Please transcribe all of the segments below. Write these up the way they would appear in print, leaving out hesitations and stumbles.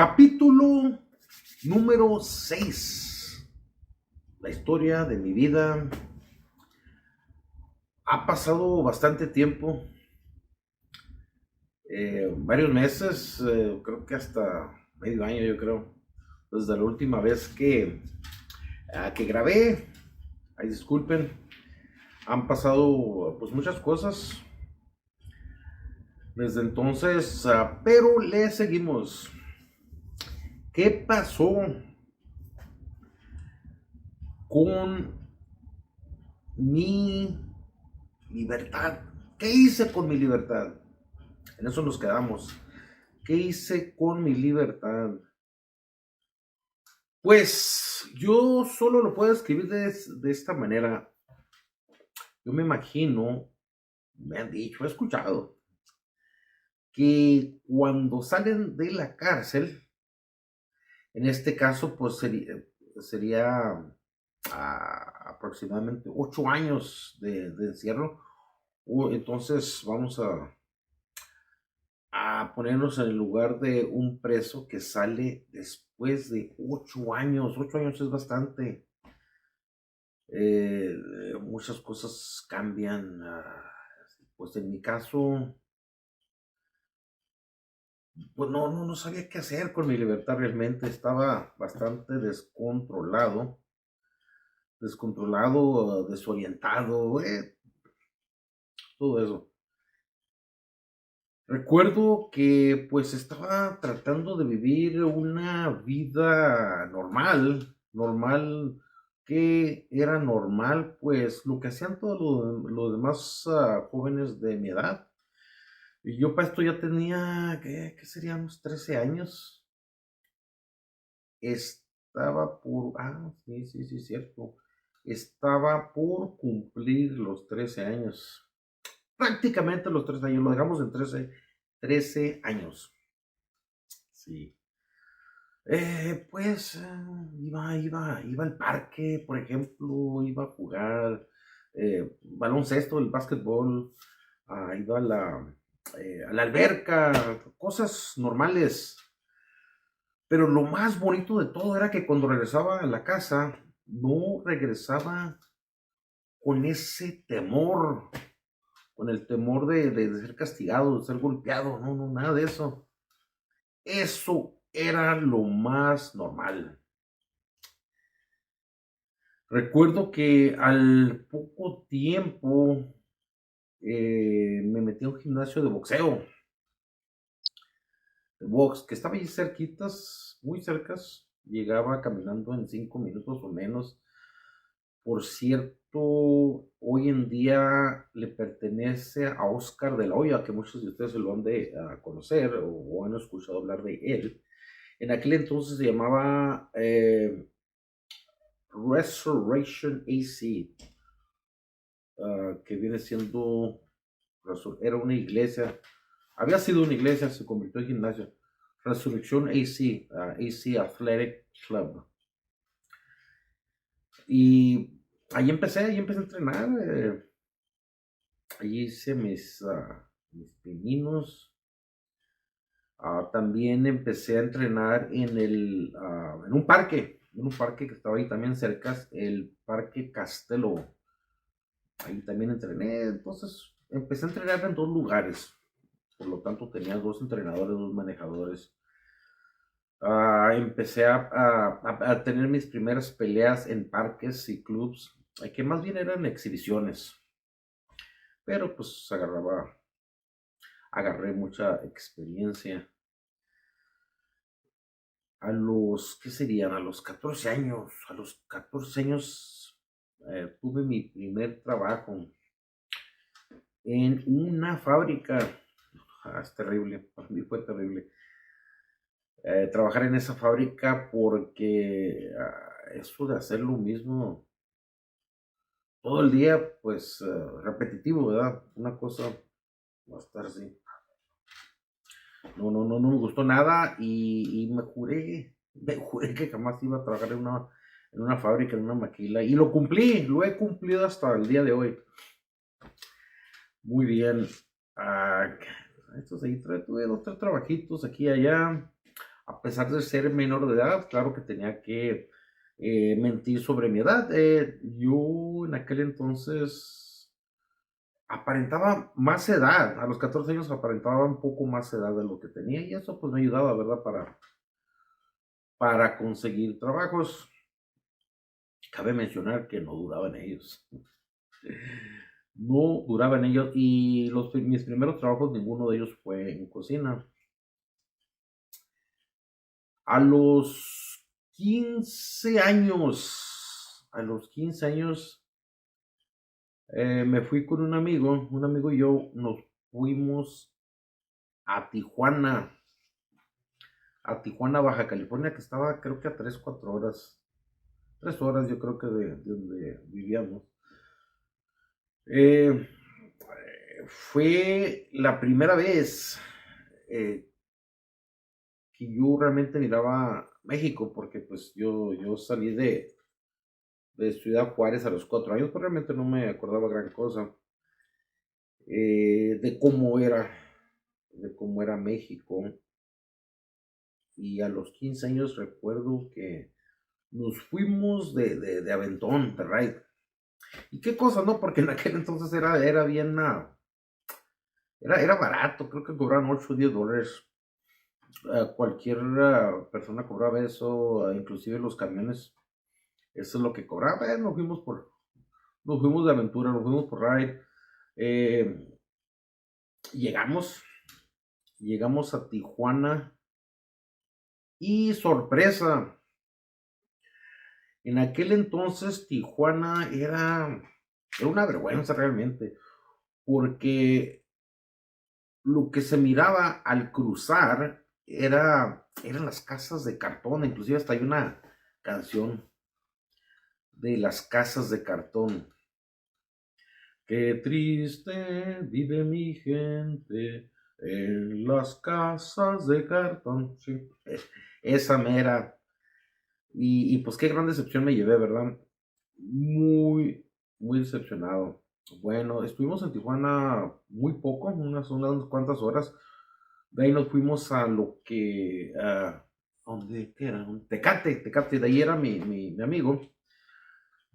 Capítulo número 6. La historia de mi vida. Ha pasado bastante tiempo, varios meses, creo que hasta medio año, yo creo, desde la última vez que grabé. Ay, disculpen, han pasado pues muchas cosas desde entonces, pero le seguimos. ¿Qué pasó con mi libertad? ¿Qué hice con mi libertad? En eso nos quedamos. ¿Qué hice con mi libertad? Pues yo solo lo puedo escribir de esta manera. Yo me imagino, me han dicho, he escuchado, que cuando salen de la cárcel, en este caso, pues sería aproximadamente 8 años de encierro. Entonces vamos a ponernos en el lugar de un preso que sale después de 8 años. 8 años es bastante. Muchas cosas cambian. Pues en mi caso, pues no sabía qué hacer con mi libertad realmente. Estaba bastante descontrolado, desorientado, todo eso. Recuerdo que pues estaba tratando de vivir una vida normal, que era normal, pues lo que hacían todos los demás jóvenes de mi edad. Y yo para esto ya tenía, ¿qué serían? Unos 13 años. Sí, cierto. Estaba por cumplir los 13 años. Prácticamente los 13 años, lo dejamos en 13 años. Sí. Pues iba al parque, por ejemplo, iba a jugar baloncesto, el básquetbol, iba a la alberca, cosas normales. Pero lo más bonito de todo era que cuando regresaba a la casa, no regresaba con ese temor, con el temor de ser castigado, de ser golpeado, no, nada de eso. Eso era lo más normal. Recuerdo que al poco tiempo me metí a un gimnasio de box, que estaba ahí cerquitas, muy cercas. Llegaba caminando en 5 minutos o menos. Por cierto, hoy en día le pertenece a Oscar de la Hoya, que muchos de ustedes se lo han de conocer o han escuchado hablar de él. En aquel entonces se llamaba Resurrection AC, que viene siendo, era una iglesia, había sido una iglesia, se convirtió en gimnasio. Resurrection AC, AC Athletic Club. Y ahí empecé a entrenar. Ahí hice mis pininos. También empecé a entrenar en un parque que estaba ahí también cerca, el Parque Castelo. Ahí también entrené. Entonces empecé a entrenar en 2 lugares. Por lo tanto tenía 2 entrenadores, 2 manejadores. Empecé a tener mis primeras peleas en parques y clubs, que más bien eran exhibiciones. Pero pues agarré mucha experiencia. ¿Qué serían? A los 14 años tuve mi primer trabajo en una fábrica. Es terrible, para mí fue terrible trabajar en esa fábrica porque eso de hacer lo mismo todo el día, pues repetitivo, ¿verdad? Una cosa va a estar así. No me gustó nada y me juré que jamás iba a trabajar en una fábrica, en una maquila, y lo he cumplido hasta el día de hoy. Muy bien. Ah, Estos ahí tuve 2, 3 trabajitos aquí y allá. a pesar de ser menor de edad, claro que tenía que mentir sobre mi edad. Yo en aquel entonces aparentaba más edad, a los 14 años aparentaba un poco más edad de lo que tenía y eso pues me ayudaba, ¿verdad? Para conseguir trabajos. Cabe mencionar que no duraban ellos. No duraban ellos y mis primeros trabajos, ninguno de ellos fue en cocina. A los 15 años, me fui con un amigo y yo nos fuimos a Tijuana, Baja California, que estaba creo que a 3 4 horas, 3 horas yo creo que de donde vivíamos. Eh, Fue la primera vez eh, que yo realmente miraba México, porque pues yo salí de Ciudad Juárez a los 4 años, pero realmente no me acordaba gran cosa de cómo era México. Y a los 15 años recuerdo que nos fuimos de aventón, de ride. Y qué cosa, ¿no? Porque en aquel entonces era bien, era barato, creo que cobraban 8 o 10 dólares. Cualquier persona cobraba eso, inclusive los camiones, eso es lo que cobraba. Nos fuimos de aventura, nos fuimos por ride. Eh, llegamos, llegamos a Tijuana y sorpresa, en aquel entonces Tijuana era una vergüenza realmente, porque lo que se miraba al cruzar eran las casas de cartón, inclusive hasta hay una canción de las casas de cartón. Qué triste vive mi gente en las casas de cartón. Sí, esa mera. Y pues qué gran decepción me llevé, ¿verdad? Muy, muy decepcionado. Bueno, estuvimos en Tijuana muy poco, unas cuantas horas. De ahí nos fuimos a lo que, ¿dónde? ¿Qué era? Tecate, de ahí era mi amigo.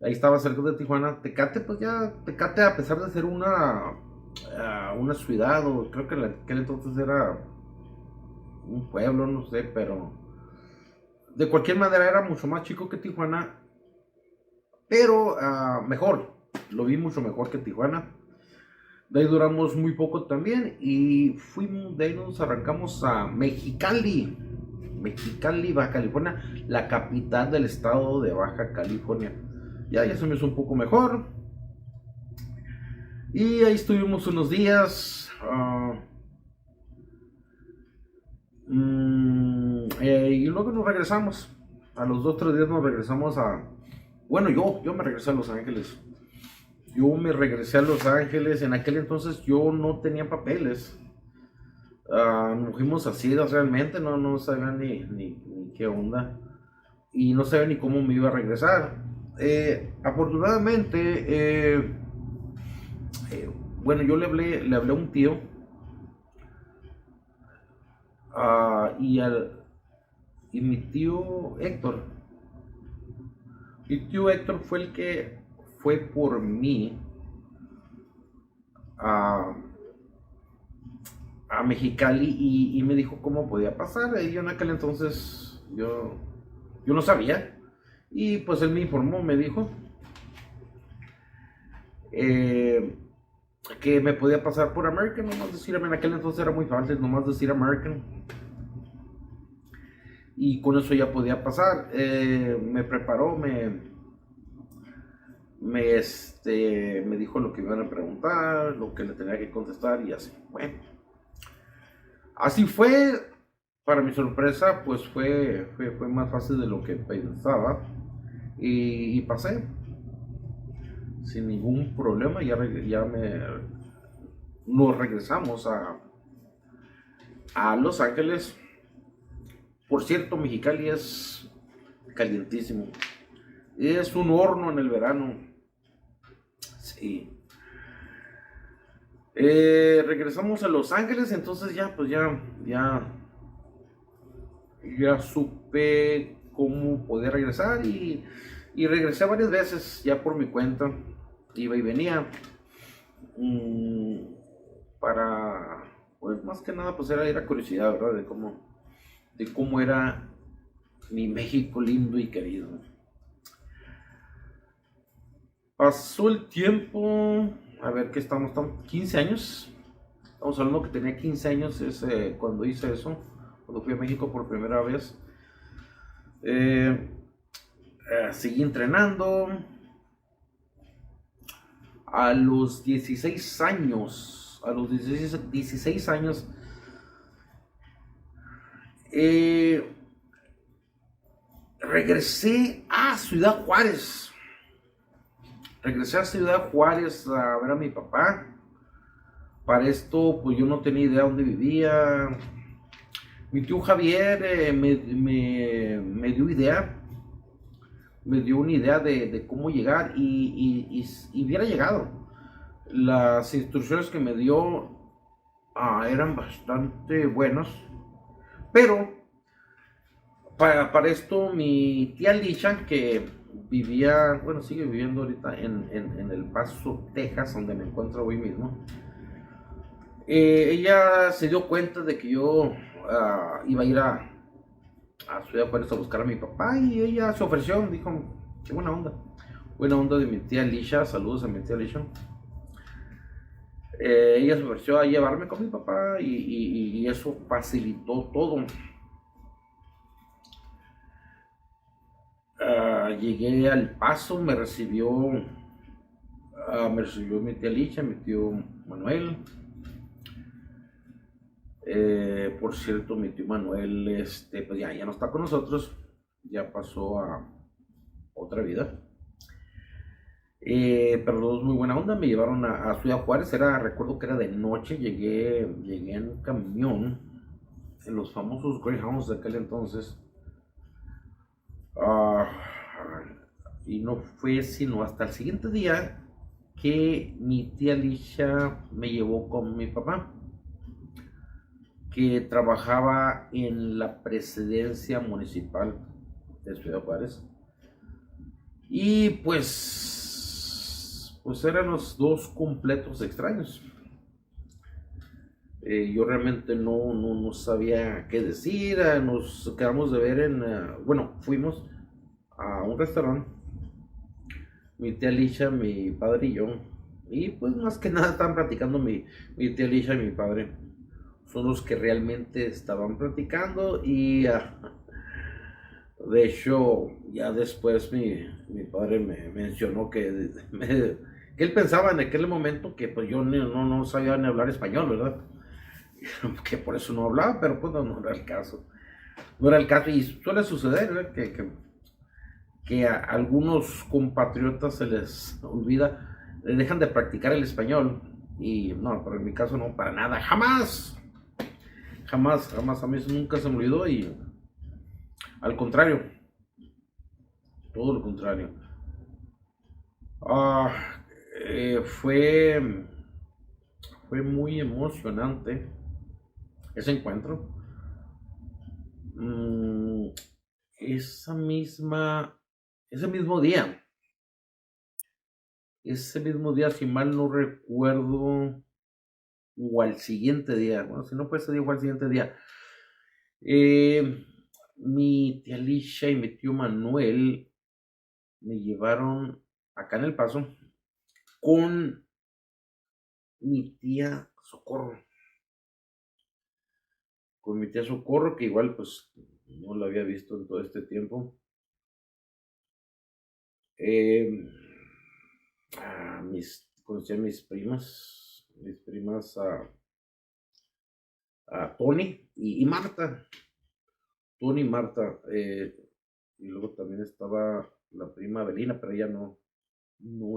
Ahí estaba cerca de Tijuana. Tecate, pues ya, Tecate, a pesar de ser una ciudad, o creo que en aquel entonces era un pueblo, no sé, pero de cualquier manera era mucho más chico que Tijuana, pero mejor. Lo vi mucho mejor que Tijuana. De ahí duramos muy poco también y de ahí nos arrancamos a Mexicali, Baja California, la capital del estado de Baja California. Ya se me hizo un poco mejor. Y ahí estuvimos unos días. Y luego nos regresamos. A los 2 3 días nos regresamos Bueno, yo me regresé a Los Ángeles. Yo me regresé a Los Ángeles. En aquel entonces yo no tenía papeles. Nos fuimos así realmente. No sabía ni qué onda. Y no sabía ni cómo me iba a regresar. Afortunadamente, bueno, yo le hablé a un tío. Ah, y mi tío Héctor fue el que fue por mí a, a Mexicali y me dijo cómo podía pasar. Y yo en aquel entonces yo no sabía. Y pues él me informó, me dijo eh, que me podía pasar por American, nomás decir, en aquel entonces era muy fácil, nomás decir American. Y con eso ya podía pasar. Me preparó, me dijo lo que me iban a preguntar, lo que le tenía que contestar y así. Bueno, así fue. Para mi sorpresa, pues fue más fácil de lo que pensaba. Y pasé sin ningún problema. Nos regresamos a Los Ángeles. Por cierto, Mexicali es calientísimo. Es un horno en el verano. Sí. Regresamos a Los Ángeles, entonces ya, pues ya ya supe cómo poder regresar y regresé varias veces ya por mi cuenta, iba y venía, mm, para, pues más que nada, pues era curiosidad, ¿verdad? De cómo era mi México lindo y querido. Pasó el tiempo, a ver, ¿qué estamos? 15 años. Estamos hablando que tenía 15 años cuando hice eso, cuando fui a México por primera vez. Eh, Seguí entrenando. A los 16 años, eh, regresé a Ciudad Juárez. Regresé a Ciudad Juárez a ver a mi papá. Para esto, pues yo no tenía idea dónde vivía. Mi tío Javier me dio idea, me dio una idea de cómo llegar y hubiera llegado. Las instrucciones que me dio eran bastante buenas, pero para esto mi tía Lisha, que vivía, bueno, sigue viviendo ahorita en El Paso, Texas, donde me encuentro hoy mismo, ella se dio cuenta de que yo iba a ir a Ciudad Juárez a buscar a mi papá y ella se ofreció, dijo, qué buena onda. Buena onda de mi tía Lisha, saludos a mi tía Lisha. Ella se ofreció a llevarme con mi papá y eso facilitó todo. Llegué al Paso, me recibió mi tía Licha, mi tío Manuel. Por cierto, mi tío Manuel, pues ya no está con nosotros, ya pasó a otra vida. Pero los dos muy buena onda, me llevaron a Ciudad Juárez, recuerdo que era de noche, llegué en camión, en los famosos Greyhounds de aquel entonces. Ah, y no fue sino hasta el siguiente día que mi tía Alicia me llevó con mi papá, que trabajaba en la presidencia municipal de Ciudad Juárez. Y pues eran los dos completos extraños. Yo realmente no sabía qué decir. Nos quedamos de ver bueno, fuimos a un restaurante, mi tía Alicia, mi padre y yo. Y pues más que nada estaban platicando mi tía Alicia y mi padre. Son los que realmente estaban platicando y de hecho ya después mi padre me mencionó que él pensaba en aquel momento que pues yo no sabía ni hablar español, ¿verdad? Que por eso no hablaba, pero pues no era el caso. No era el caso y suele suceder, ¿verdad? Que a algunos compatriotas se les olvida, dejan de practicar el español y no, pero en mi caso no, para nada, jamás, jamás, a mí eso nunca se me olvidó y al contrario, todo lo contrario. Ah, eh, fue, fue muy emocionante ese encuentro. Mm, esa misma, ese mismo día, si mal no recuerdo, o al siguiente día, bueno, si no fue ese día o al siguiente día, eh, mi tía Alicia y mi tío Manuel me llevaron acá en El Paso con mi tía Socorro, que igual pues no la había visto en todo este tiempo. Eh, Conocí a mis primas a Tony y Marta, Tony y Marta, y luego también estaba la prima Avelina, pero ella no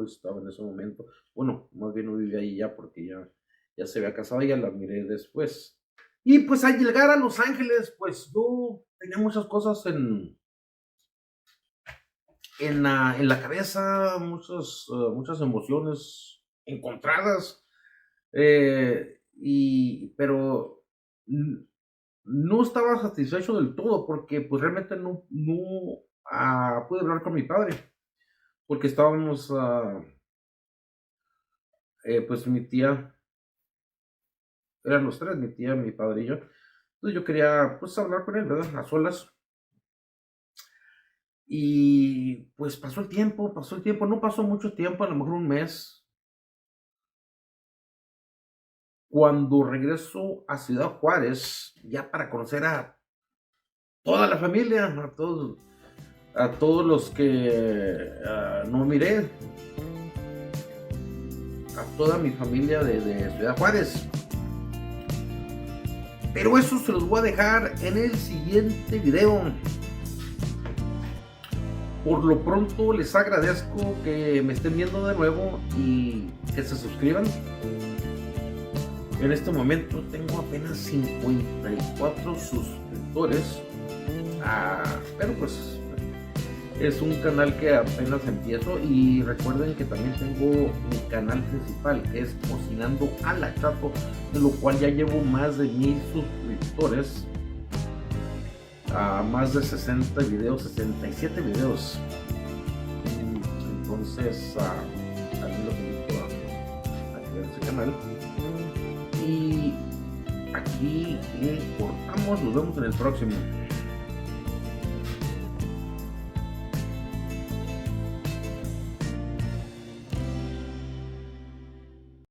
estaba en ese momento. Bueno, más bien no vivía ahí ya porque ya se había casado, ya la miré después. Y pues al llegar a Los Ángeles, pues yo tenía muchas cosas en la cabeza, muchas emociones encontradas, pero no estaba satisfecho del todo porque pues realmente no pude hablar con mi padre porque estábamos, pues mi tía, eran los tres, mi tía, mi padre y yo. Entonces yo quería pues hablar con él, ¿verdad? A solas. Y pues pasó el tiempo, no pasó mucho tiempo, a lo mejor un mes. Cuando regreso a Ciudad Juárez, ya para conocer a toda la familia, a todos los que no miré, a toda mi familia de Ciudad Juárez. Pero eso se los voy a dejar en el siguiente video. Por lo pronto les agradezco que me estén viendo de nuevo y que se suscriban. En este momento tengo apenas 54 suscriptores. Pero pues es un canal que apenas empiezo, y recuerden que también tengo mi canal principal que es Cocinando a la Chato, de lo cual ya llevo más de 1000 suscriptores, a más de 60 videos, 67 videos. Entonces también los invito a ver ese canal. Y aquí cortamos, nos vemos en el próximo.